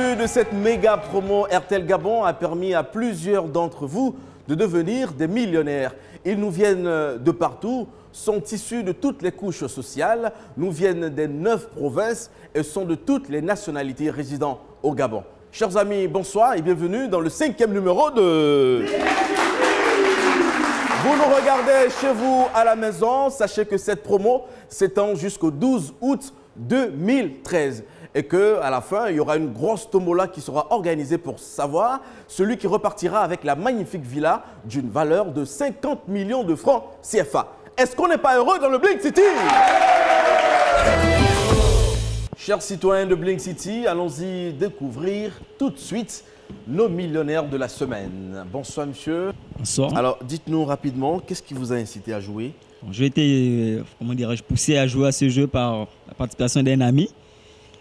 début de cette méga promo, RTL Gabon a permis à plusieurs d'entre vous de devenir des millionnaires. Ils nous viennent de partout, sont issus de toutes les couches sociales, nous viennent des 9 provinces et sont de toutes les nationalités résidant au Gabon. Chers amis, bonsoir et bienvenue dans le 5e numéro de... Vous nous regardez chez vous à la maison, sachez que cette promo s'étend jusqu'au 12 août 2013 et qu'à la fin, il y aura une grosse tombola qui sera organisée pour savoir celui qui repartira avec la magnifique villa d'une valeur de 50 millions de francs CFA. Est-ce qu'on n'est pas heureux dans le Blink City? Chers citoyens de Blink City, allons-y découvrir tout de suite nos millionnaires de la semaine. Bonsoir monsieur. Bonsoir. Alors dites-nous rapidement, qu'est-ce qui vous a incité à jouer? J'ai été, comment dirais-je, poussé à jouer à ce jeu par la participation d'un ami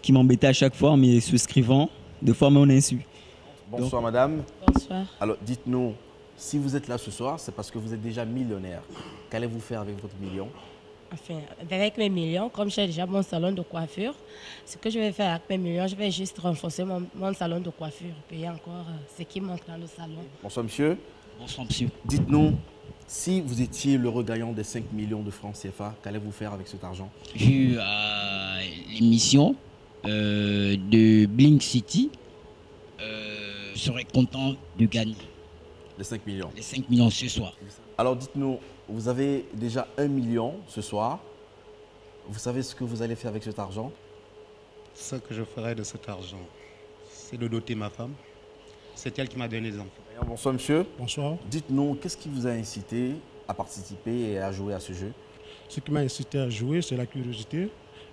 qui m'embêtait à chaque fois en me souscrivant, de fois à mon insu. Bonsoir madame. Bonsoir. Alors dites-nous, si vous êtes là ce soir, c'est parce que vous êtes déjà millionnaire. Qu'allez-vous faire avec votre million? Enfin, avec mes millions, comme j'ai déjà mon salon de coiffure, ce que je vais faire avec mes millions, je vais juste renforcer mon salon de coiffure, payer encore ce qui manque dans le salon. Bonsoir monsieur. Bonsoir monsieur. Dites-nous, si vous étiez l'heureux gagnant des 5 millions de francs CFA, qu'allez-vous faire avec cet argent? J'ai eu l'émission de Blink City. Je serais content de gagner Les 5 millions. les 5 millions ce soir. Alors dites-nous, vous avez déjà 1 million ce soir. Vous savez ce que vous allez faire avec cet argent? Ce que je ferai de cet argent, c'est de doter ma femme. C'est elle qui m'a donné les enfants. Bonsoir monsieur. Bonsoir. Dites-nous, qu'est-ce qui vous a incité à participer et à jouer à ce jeu? Ce qui m'a incité à jouer, c'est la curiosité.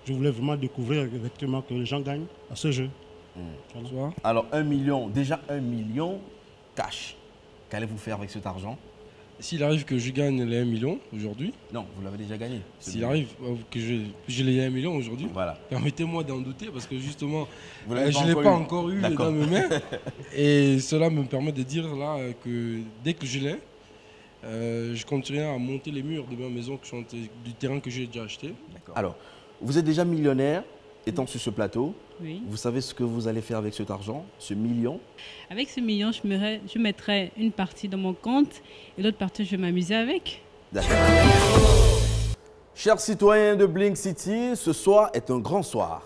Je voulais vraiment découvrir effectivement que les gens gagnent à ce jeu. Bonsoir. Alors 1 million, déjà 1 million cash. Qu'allez-vous faire avec cet argent? S'il arrive que je gagne les 1 million aujourd'hui, Non, vous l'avez déjà gagné. s'il arrive que je les 1 million aujourd'hui, Voilà. permettez-moi d'en douter parce que justement, Vous l'avez je pas ne l'ai encore pas eu. encore eu D'accord. dans mes mains. Et cela me permet de dire là que dès que je l'ai, je continuerai à monter les murs de ma maison du terrain que j'ai déjà acheté. Alors, vous êtes déjà millionnaire, étant sur ce plateau. Oui. Vous savez ce que vous allez faire avec cet argent, ce million? Avec ce million, je mettrai une partie dans mon compte et l'autre partie, je vais m'amuser avec. D'accord. Chers citoyens de Blink City, ce soir est un grand soir.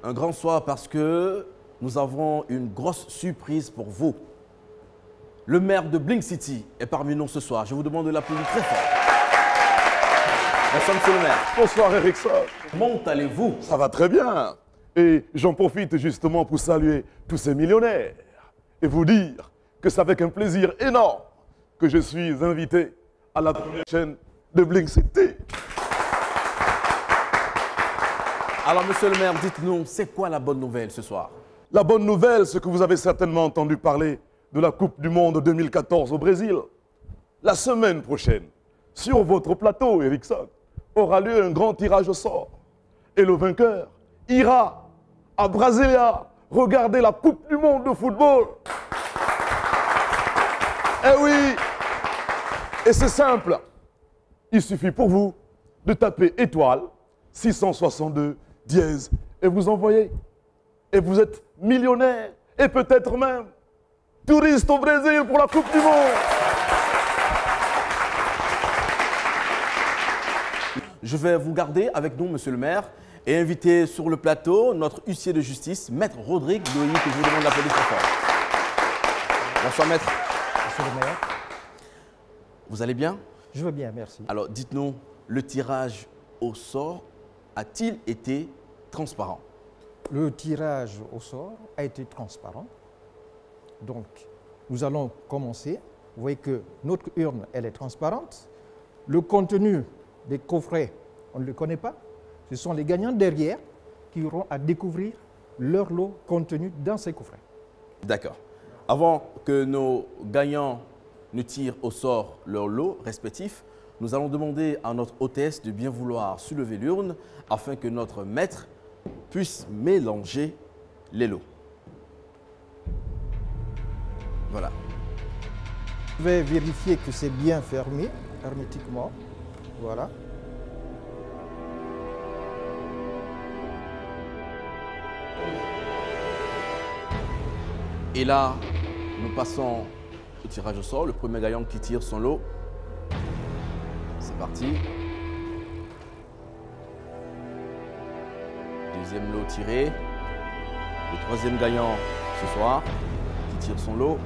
Un grand soir parce que nous avons une grosse surprise pour vous. Le maire de Blink City est parmi nous ce soir. Je vous demande de l'applaudir très fort. Bonsoir, monsieur le maire. Bonsoir Erickson, Comment allez-vous? ça va très bien. Et j'en profite justement pour saluer tous ces millionnaires et vous dire que c'est avec un plaisir énorme que je suis invité à la première chaîne de Blink City. Alors, monsieur le maire, dites-nous, c'est quoi la bonne nouvelle ce soir? La bonne nouvelle, c'est que vous avez certainement entendu parler de la Coupe du Monde 2014 au Brésil. La semaine prochaine, sur votre plateau, Erickson, aura lieu un grand tirage au sort. Et le vainqueur ira à Brasilia regarder la Coupe du Monde de football. Eh oui! Et c'est simple. Il suffit pour vous de taper étoile 662 dièse et vous envoyez. Et vous êtes millionnaire et peut-être même touriste au Brésil pour la Coupe du Monde. Je vais vous garder avec nous, monsieur le maire, et inviter sur le plateau notre huissier de justice, maître Rodrigue Loïc, que je vous demande d'applaudir très fort. Bonsoir, maître. Monsieur le maire, Vous allez bien? je veux bien, merci. Alors, dites-nous, le tirage au sort a-t-il été transparent? Le tirage au sort a été transparent. Donc, nous allons commencer. Vous voyez que notre urne, elle est transparente. Le contenu des coffrets, on ne le connaît pas. Ce sont les gagnants derrière qui auront à découvrir leur lot contenu dans ces coffrets. D'accord. Avant que nos gagnants ne tirent au sort leur lot respectif, nous allons demander à notre hôtesse de bien vouloir soulever l'urne afin que notre maître puisse mélanger les lots. Voilà. Je vais vérifier que c'est bien fermé, hermétiquement. Voilà. Et là, nous passons au tirage au sort. Le premier gagnant qui tire son lot. C'est parti. Deuxième lot tiré. Le troisième gagnant ce soir qui tire son lot.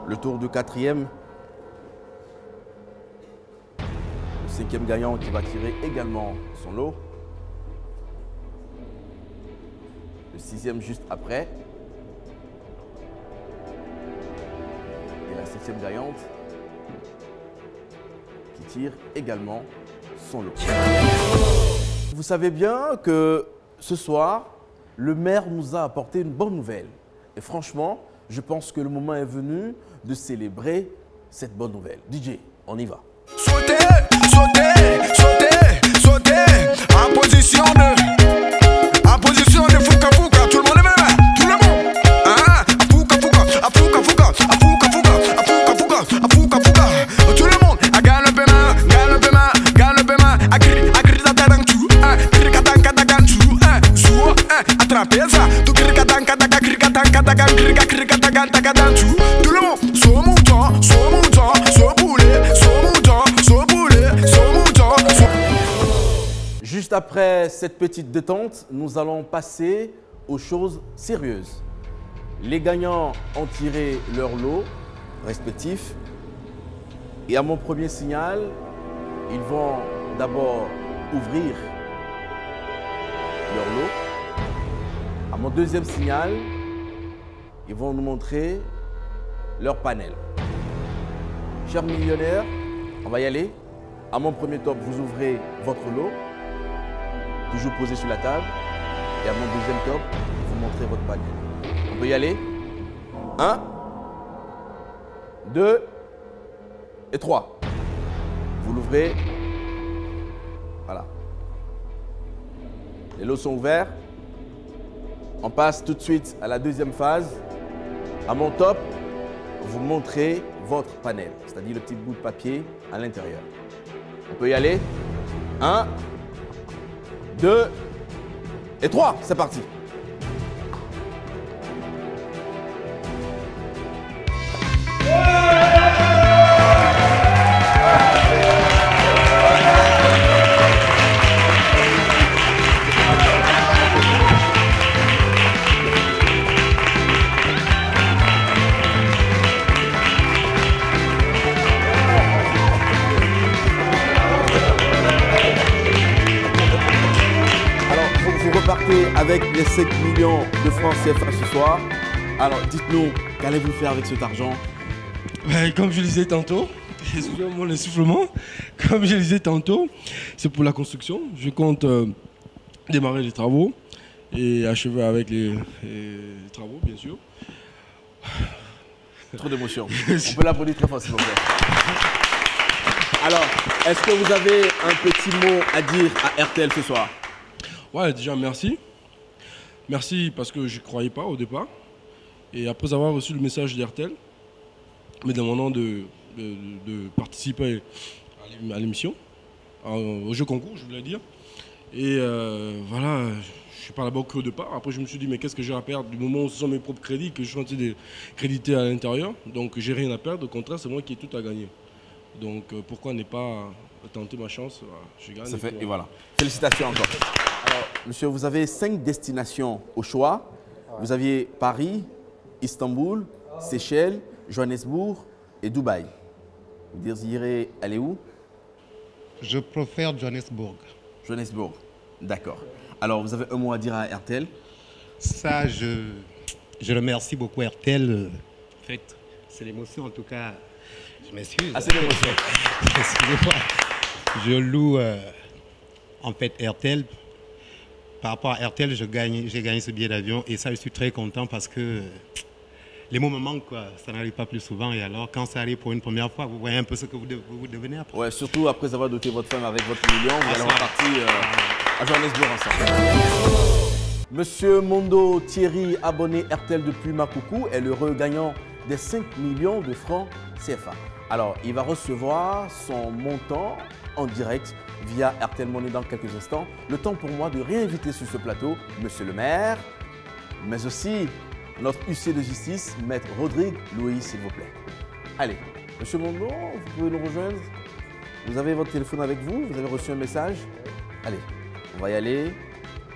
Le tour du quatrième. Le cinquième gagnant qui va tirer également son lot. Le sixième juste après. Et la septième gagnante qui tire également son lot. Vous savez bien que ce soir, le maire nous a apporté une bonne nouvelle. Et franchement, je pense que le moment est venu de célébrer cette bonne nouvelle. DJ, on y va. Sautez, sautez, sautez, sautez, en position de fouka fouka, tout le monde est même, tout le monde. Ah, fouka fouka, a fouka fouka, a fouka fouka, a fouka fouka, a fouka fouka, tout le monde. A galopema, galopema, galopema, a gri dans tout, gri katanka dagan tout, soua, attrapez ça, tout gri katanka dagan, gri katanka dagan, gri katanka dagan tout, tout le monde. Saut mouton, saut mouton, saut poulet, saut mouton, saut poulet, saut mouton. Juste après cette petite détente, nous allons passer aux choses sérieuses. Les gagnants ont tiré leur lot respectif. Et à mon premier signal, ils vont d'abord ouvrir leur lot. À mon deuxième signal, ils vont nous montrer leur panel. Chers millionnaires, on va y aller. À mon premier top, vous ouvrez votre lot, toujours posé sur la table. Et à mon deuxième top, vous montrez votre panel. On peut y aller. 1, 2 et 3. Vous l'ouvrez. Voilà. Les lots sont ouverts. On passe tout de suite à la deuxième phase. À mon top, vous montrez votre panel, c'est-à-dire le petit bout de papier à l'intérieur. On peut y aller. 1, 2 et 3. C'est parti. Repartez avec les 5 millions de francs CFA ce soir. Alors dites-nous, qu'allez-vous faire avec cet argent? Comme je le disais tantôt, excusez-moi l'essoufflement, comme je le disais tantôt, c'est pour la construction. Je compte démarrer les travaux et achever avec les travaux, bien sûr. Trop d'émotion. On peut l'applaudir très fort, s'il vous plaît. Alors, est-ce que vous avez un petit mot à dire à RTL ce soir? Ouais, déjà merci. Merci parce que je ne croyais pas au départ. Et après avoir reçu le message d'RTL, me demandant de participer à l'émission, au jeu concours, je voulais dire. Et voilà, je suis pas là-bas au creux de part. Après, je me suis dit, mais qu'est-ce que j'ai à perdre du moment où ce sont mes propres crédits que je suis en train de créditer à l'intérieur. Donc, j'ai rien à perdre. Au contraire, c'est moi qui ai tout à gagner. Donc, pourquoi ne pas tenter ma chance? Je gagne. C'est fait, et voilà. Félicitations encore. Alors, monsieur, vous avez 5 destinations au choix. Vous aviez Paris, Istanbul, Seychelles, Johannesburg et Dubaï. Vous désirez aller où? Je préfère Johannesburg. Johannesburg, d'accord. Alors, vous avez un mot à dire à RTL? Ça, je remercie beaucoup RTL. En fait, c'est l'émotion en tout cas. Je m'excuse. Ah, c'est l'émotion. Excusez-moi. Je loue en fait RTL. Par rapport à RTL, j'ai gagné ce billet d'avion et ça, je suis très content parce que les mots me manquent, quoi. Ça n'arrive pas plus souvent. Et alors, quand ça arrive pour une première fois, vous voyez un peu ce que vous devenez après. Ouais, surtout après avoir doté votre femme avec votre million, vous allez repartir à Johannesburg ensemble. Monsieur Mondo Thierry, abonné RTL depuis Makoukou, est l'heureux gagnant des 5 millions de francs CFA. Alors, il va recevoir son montant en direct via RTL Money dans quelques instants. Le temps pour moi de réinviter sur ce plateau Monsieur le maire mais aussi notre huissier de justice, Maître Rodrigue Louis, s'il vous plaît. Allez, Monsieur Mondo, vous pouvez nous rejoindre. Vous avez votre téléphone avec vous, vous avez reçu un message. Allez, on va y aller.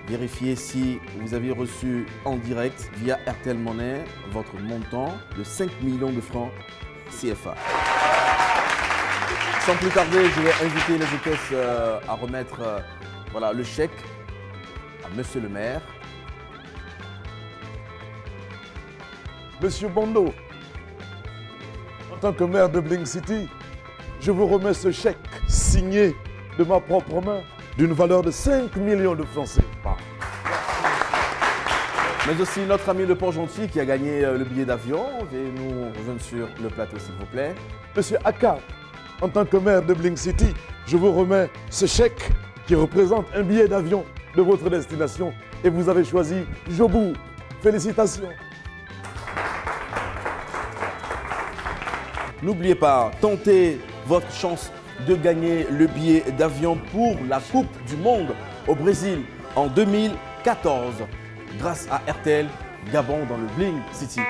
Vérifiez si vous avez reçu en direct via RTL Monnaie votre montant de 5 millions de francs CFA. Sans plus tarder, je vais inviter les hôtesses à remettre voilà, le chèque à Monsieur le maire. Monsieur Bondo, en tant que maire de Bling City, je vous remets ce chèque signé de ma propre main d'une valeur de 5 millions de francs CFA. Mais aussi notre ami le Port-Gentil qui a gagné le billet d'avion. Veuillez nous rejoindre sur le plateau, s'il vous plaît. Monsieur Aka, en tant que maire de Bling City, je vous remets ce chèque qui représente un billet d'avion de votre destination et vous avez choisi Jobou. Félicitations. N'oubliez pas, tentez votre chance de gagner le billet d'avion pour la Coupe du Monde au Brésil en 2014 grâce à RTL Gabon dans le Bling City.